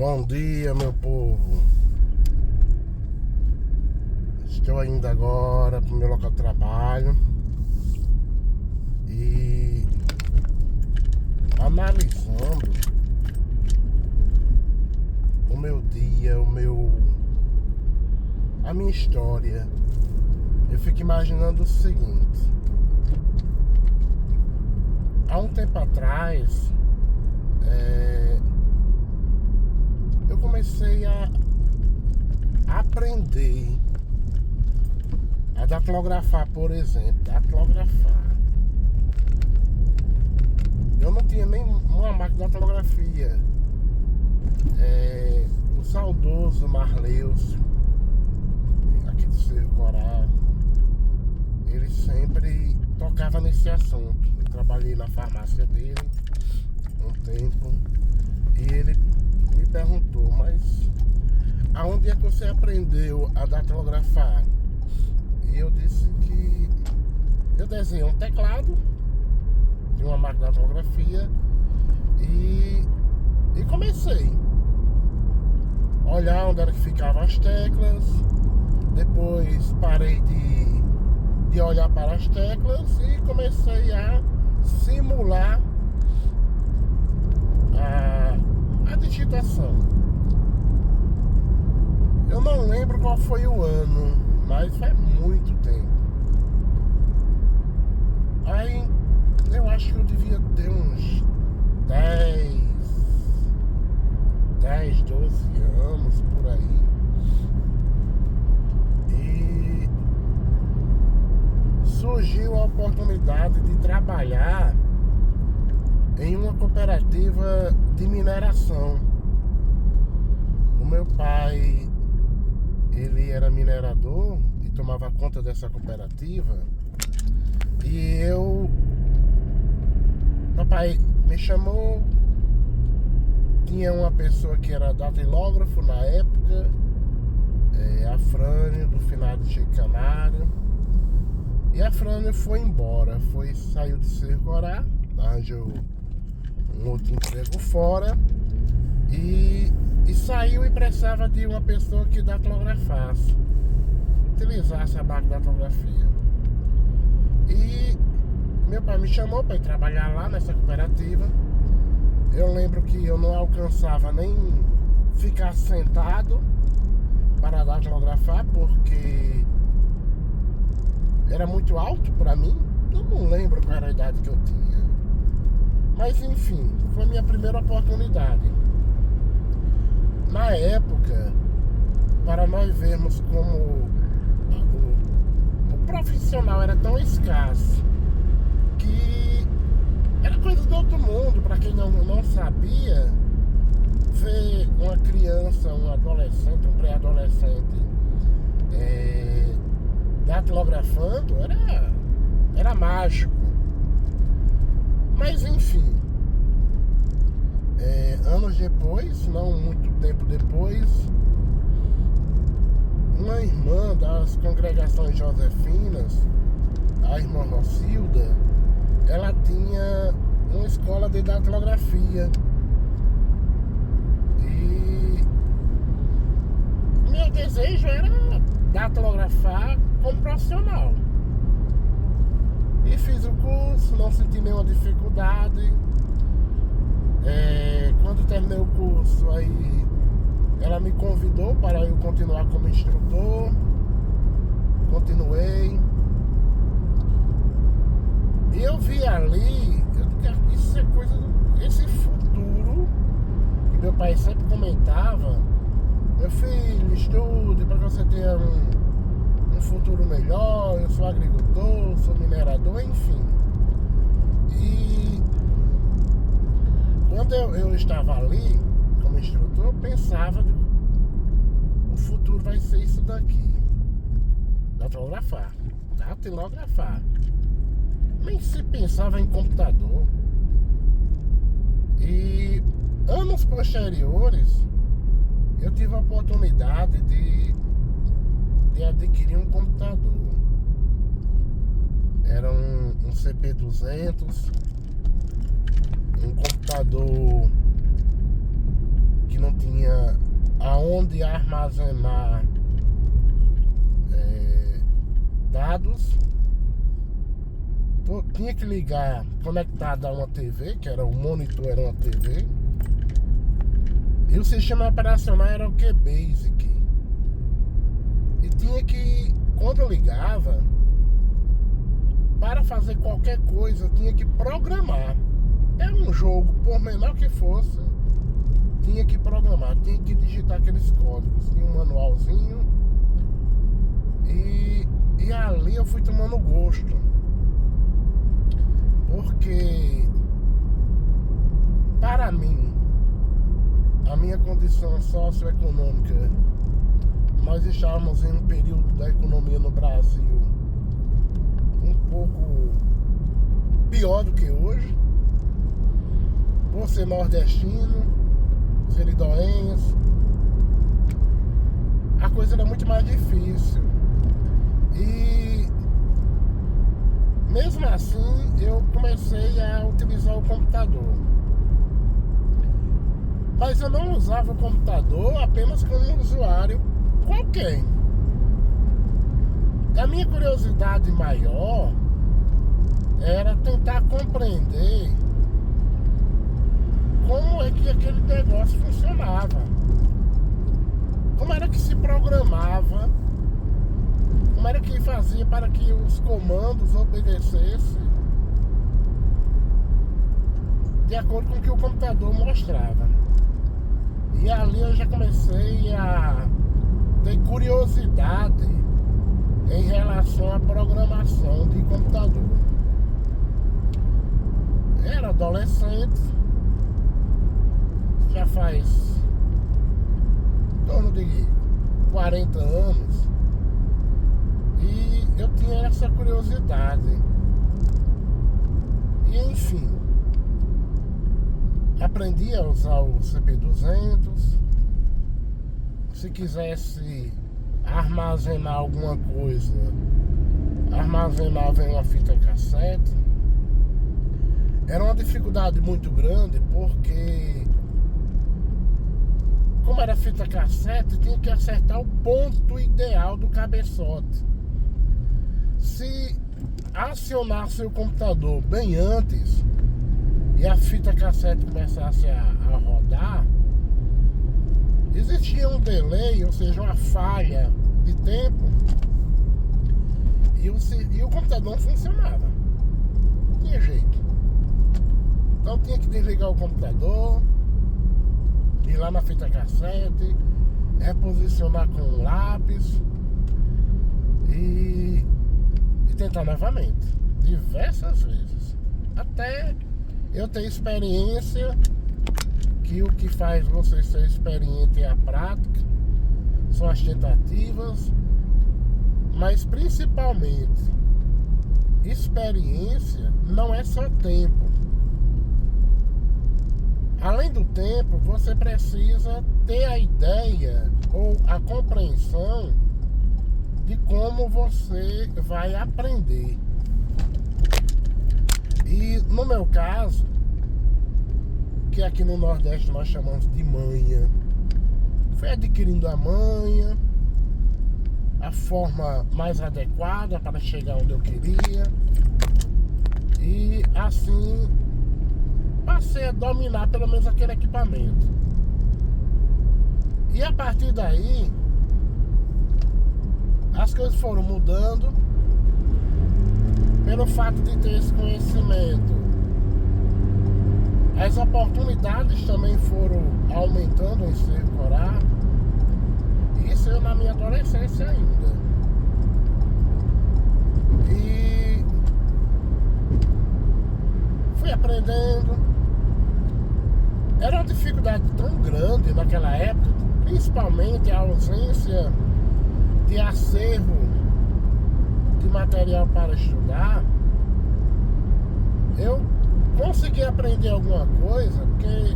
Bom dia, meu povo. Estou indo agora para o meu local de trabalho e analisando o meu dia, a minha história. Eu fico imaginando o seguinte: há um tempo atrás, eu comecei a aprender a datilografar, por exemplo. Datilografar. Eu não tinha nem uma máquina de datilografia. O saudoso Marleus, aqui do Cerro Corá, ele sempre tocava nesse assunto. Eu trabalhei na farmácia dele um tempo e ele me perguntou: mas aonde é que você aprendeu a datilografar? E eu disse que eu desenhei um teclado de uma máquina de datilografia e comecei a olhar onde era que ficavam as teclas. Depois parei de olhar para as teclas e comecei a simular a digitação. Eu não lembro qual foi o ano, mas faz muito tempo. Aí eu acho que eu devia ter uns 12 anos por aí. E surgiu a oportunidade de trabalhar em uma cooperativa de mineração. O meu pai, ele era minerador e tomava conta dessa cooperativa. E papai me chamou. Tinha uma pessoa que era datilógrafo na época, a Frânio, do finado Chico Canário. E a Frânio foi embora, saiu de Cerro Corá, arranjou um outro emprego fora e saiu e precisava de uma pessoa que datilografasse, utilizasse a máquina de datilografia. E meu pai me chamou para ir trabalhar lá nessa cooperativa. Eu lembro que eu não alcançava nem ficar sentado para datilografar, porque era muito alto para mim. Eu não lembro qual era a idade que eu tinha. Mas enfim, foi a minha primeira oportunidade. Na época, para nós vermos como o profissional era tão escasso, que era coisa do outro mundo. Para quem não sabia, ver uma criança, um adolescente, um pré-adolescente datilografando era mágico. Mas enfim, anos depois, não muito tempo depois, uma irmã das congregações josefinas, a irmã Rocilda, ela tinha uma escola de datilografia. E meu desejo era datilografar como profissional. E fiz o curso, não senti nenhuma dificuldade. Quando terminei o curso, aí ela me convidou para eu continuar como instrutor. Continuei. E eu vi ali, isso é coisa esse futuro que meu pai sempre comentava: meu filho, estude para você ter um futuro melhor. Eu sou agricultor, sou minerador, enfim. E quando eu estava ali como instrutor, eu pensava: o futuro vai ser isso daqui, datilografar. Nem se pensava em computador. E anos posteriores, eu tive a oportunidade de adquirir um computador. Era um CP200, um computador que não tinha aonde armazenar dados. Tinha que ligar conectado a uma TV, que era o monitor, era uma TV. E o sistema operacional era o QBasic. E tinha que, quando eu ligava, para fazer qualquer coisa, tinha que programar. Era um jogo, por menor que fosse, tinha que programar, tinha que digitar aqueles códigos. Tinha um manualzinho. E ali eu fui tomando gosto. Porque, para mim, a minha condição socioeconômica, nós estávamos em um período da economia no Brasil um pouco pior do que hoje. Por ser nordestino, seridoense, a coisa era muito mais difícil. E mesmo assim eu comecei a utilizar o computador. Mas eu não usava o computador apenas como um usuário qualquer. A minha curiosidade maior era tentar compreender como é que aquele negócio funcionava. Como era que se programava, como era que fazia para que os comandos obedecessem de acordo com o que o computador mostrava. E ali eu já comecei a ter curiosidade em relação à programação de computador. Era adolescente, já faz em torno de 40 anos, e eu tinha essa curiosidade. E enfim, aprendi a usar o CP200. Se quisesse armazenar alguma coisa, armazenava em uma fita cassete. Era uma dificuldade muito grande, porque como era fita cassete, tinha que acertar o ponto ideal do cabeçote. Se acionasse o computador bem antes e a fita cassete começasse a rodar, existia um delay, ou seja, uma falha de tempo, e o computador não funcionava. Não tinha jeito. Então tinha que desligar o computador, ir lá na fita cassete, reposicionar com um lápis e tentar novamente, diversas vezes, até eu ter experiência, que o que faz você ser experiente é a prática, são as tentativas, mas principalmente experiência não é só tempo. Além do tempo, você precisa ter a ideia ou a compreensão de como você vai aprender. E no meu caso, que aqui no Nordeste nós chamamos de manha, fui adquirindo a manha, a forma mais adequada para chegar onde eu queria, e assim passei a dominar pelo menos aquele equipamento. E a partir daí as coisas foram mudando pelo fato de ter esse conhecimento. As oportunidades também foram aumentando em Sercorá. Isso eu na minha adolescência ainda. E fui aprendendo. Era uma dificuldade tão grande naquela época, principalmente a ausência de acervo de material para estudar. Eu consegui aprender alguma coisa, porque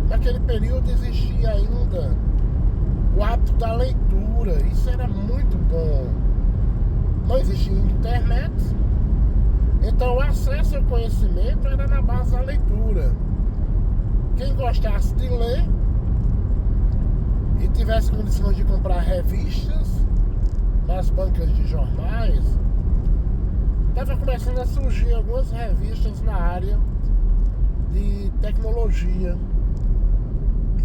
naquele período existia ainda o hábito da leitura. Isso era muito bom. Não existia internet, então o acesso ao conhecimento era na base da leitura. Quem gostasse de ler e tivesse condições de comprar revistas nas bancas de jornais, estava começando a surgir algumas revistas na área de tecnologia,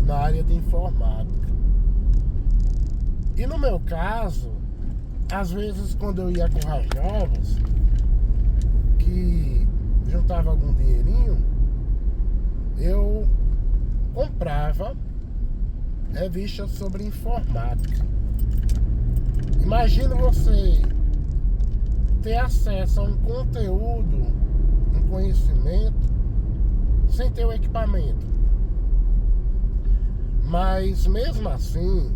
na área de informática. E no meu caso, às vezes quando eu ia a Currais Novos, que juntava algum dinheirinho, eu comprava revistas sobre informática. Imagina você ter acesso a um conteúdo, um conhecimento, sem ter o equipamento. Mas mesmo assim,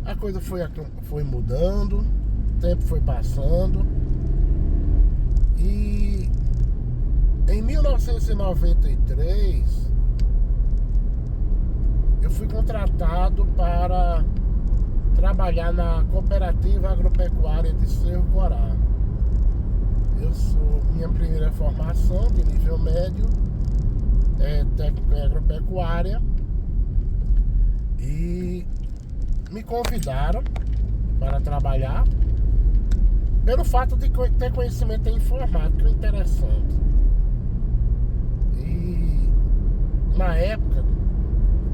a coisa foi mudando, o tempo foi passando, e em 1993 eu fui contratado para trabalhar na Cooperativa Agropecuária de Cerro Corá. Minha primeira formação de nível médio é técnico em agropecuária, e me convidaram para trabalhar pelo fato de ter conhecimento em informática interessante. E na época,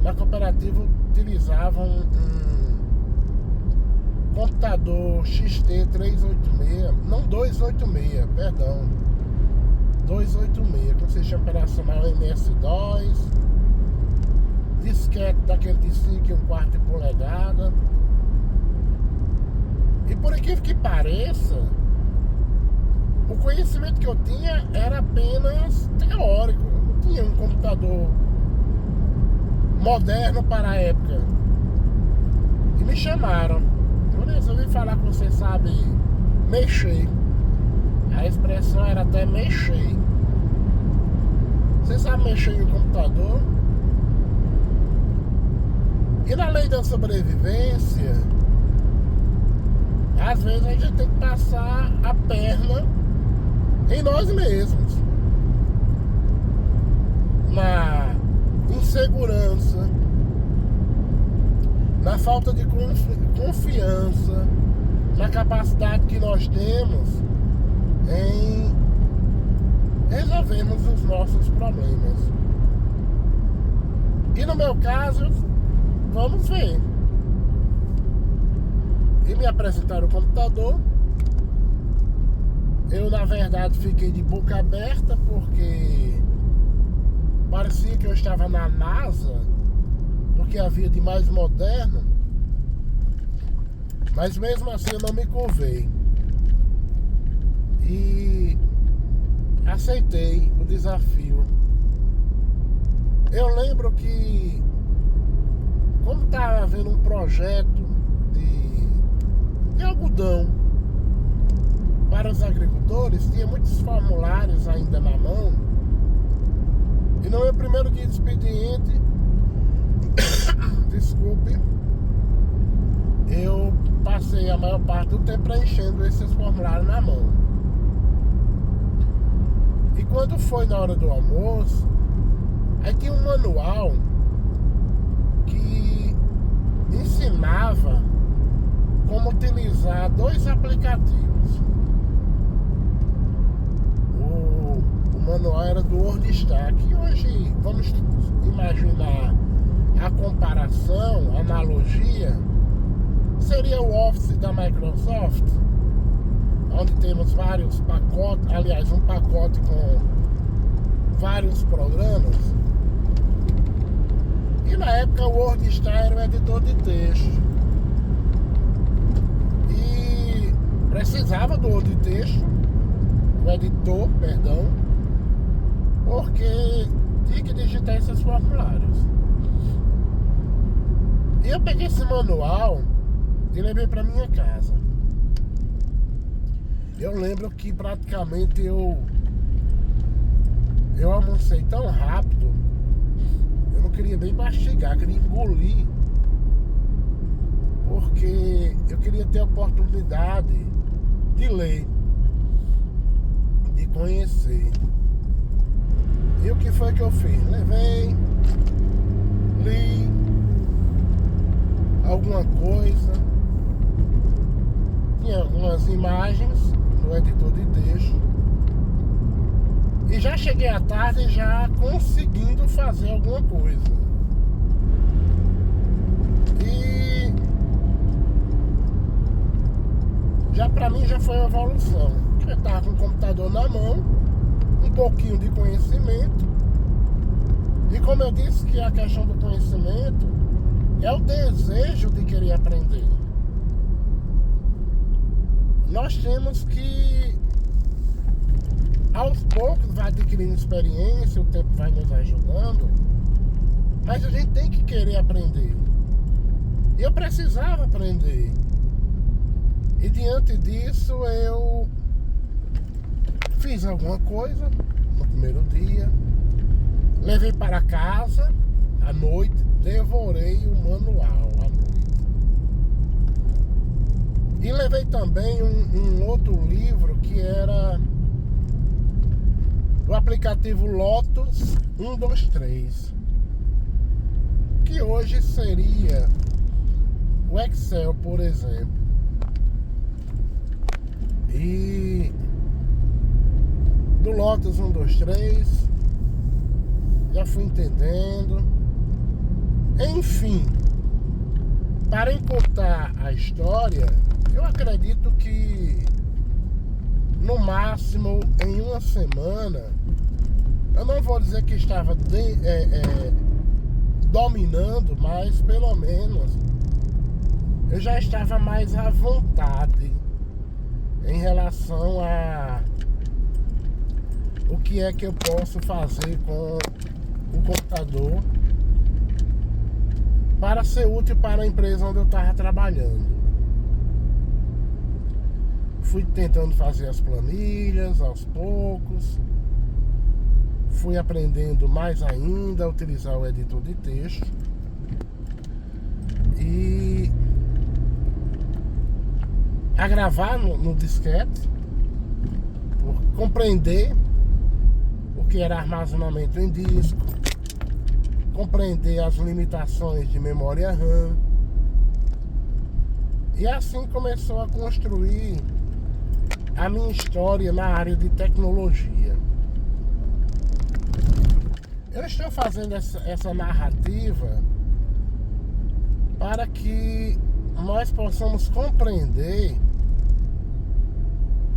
na cooperativa utilizavam um computador XT386, não 286, perdão, 286, com sistema operacional MS-DOS, disquete daquele de 5,25 de polegada. E por incrível que pareça, o conhecimento que eu tinha era apenas teórico. Eu não tinha um computador moderno para a época. E me chamaram. Eu resolvi falar com você, sabe, mexer. A expressão era até mexer. Você sabe mexer em um computador? E na lei da sobrevivência, às vezes a gente tem que passar a perna em nós mesmos. Na insegurança, na falta de confiança, na capacidade que nós temos em resolvermos os nossos problemas. E no meu caso, vamos ver. E me apresentaram o computador. Eu, na verdade, fiquei de boca aberta, porque parecia que eu estava na NASA, do que havia de mais moderno. Mas mesmo assim eu não me curvei. E aceitei o desafio. Eu lembro que, como estava havendo um projeto de algodão para os agricultores, tinha muitos formulários ainda na mão. E no meu primeiro dia de expediente, desculpe, eu passei a maior parte do tempo preenchendo esses formulários na mão. E quando foi na hora do almoço, aí tinha um manual que ensinava como utilizar dois aplicativos. O manual era do WordStack. E hoje vamos imaginar a comparação, a analogia, seria o Office da Microsoft, onde temos vários pacotes, aliás, um pacote com vários programas. E na época o WordStar era um editor de texto. E precisava do outro texto, o editor, perdão, porque tinha que digitar esses formulários. E eu peguei esse manual e levei para minha casa. Eu lembro que praticamente eu almocei tão rápido, eu não queria nem mastigar, queria engolir, porque eu queria ter a oportunidade de ler, de conhecer. E o que foi que eu fiz? Levei, li, cheguei à tarde já conseguindo fazer alguma coisa. E já pra mim já foi uma evolução. Eu estava com o computador na mão, um pouquinho de conhecimento. E como eu disse que a questão do conhecimento é o desejo de querer aprender. Nós temos que, aos poucos, vai adquirindo experiência, o tempo vai nos ajudando, mas a gente tem que querer aprender. E eu precisava aprender. E diante disso eu fiz alguma coisa no primeiro dia, levei para casa à noite, devorei o manual à noite. E levei também um outro livro que era o aplicativo Lotus 123, que hoje seria o Excel, por exemplo. E do Lotus 123 já fui entendendo. Enfim, para encurtar a história, eu acredito que no máximo em uma semana, eu não vou dizer que estava dominando, mas pelo menos eu já estava mais à vontade em relação a o que é que eu posso fazer com o computador para ser útil para a empresa onde eu estava trabalhando. Fui tentando fazer as planilhas aos poucos, fui aprendendo mais ainda a utilizar o editor de texto e a gravar no disquete, por compreender o que era armazenamento em disco, compreender as limitações de memória RAM. E assim começou a construir a minha história na área de tecnologia. Eu estou fazendo essa narrativa para que nós possamos compreender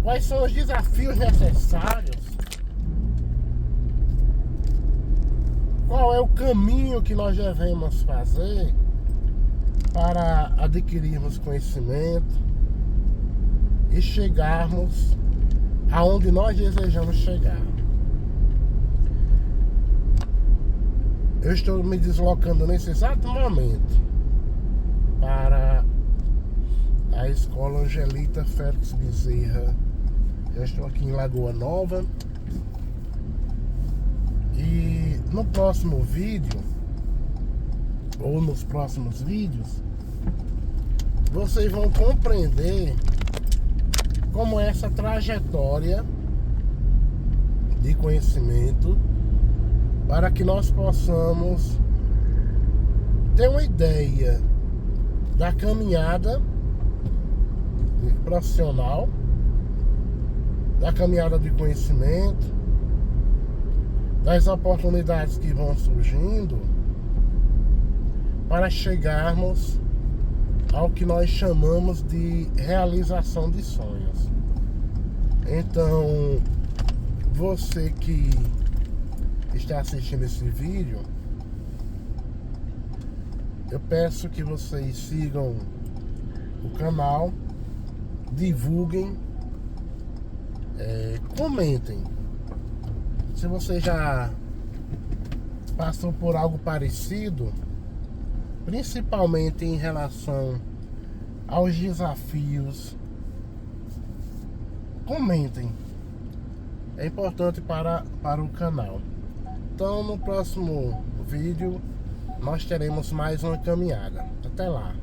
quais são os desafios necessários, qual é o caminho que nós devemos fazer para adquirirmos conhecimento e chegarmos aonde nós desejamos chegar. Eu estou me deslocando nesse exato momento para a Escola Angelita Félix Bezerra. Eu estou aqui em Lagoa Nova. E no próximo vídeo, ou nos próximos vídeos, vocês vão compreender como é essa trajetória de conhecimento, para que nós possamos ter uma ideia da caminhada profissional, da caminhada de conhecimento, das oportunidades que vão surgindo, para chegarmos ao que nós chamamos de realização de sonhos. Então, você que está assistindo esse vídeo, eu peço que vocês sigam o canal, divulguem, comentem. Se você já passou por algo parecido, principalmente em relação aos desafios, comentem. É importante para o canal. Então, no próximo vídeo nós teremos mais uma caminhada. Até lá.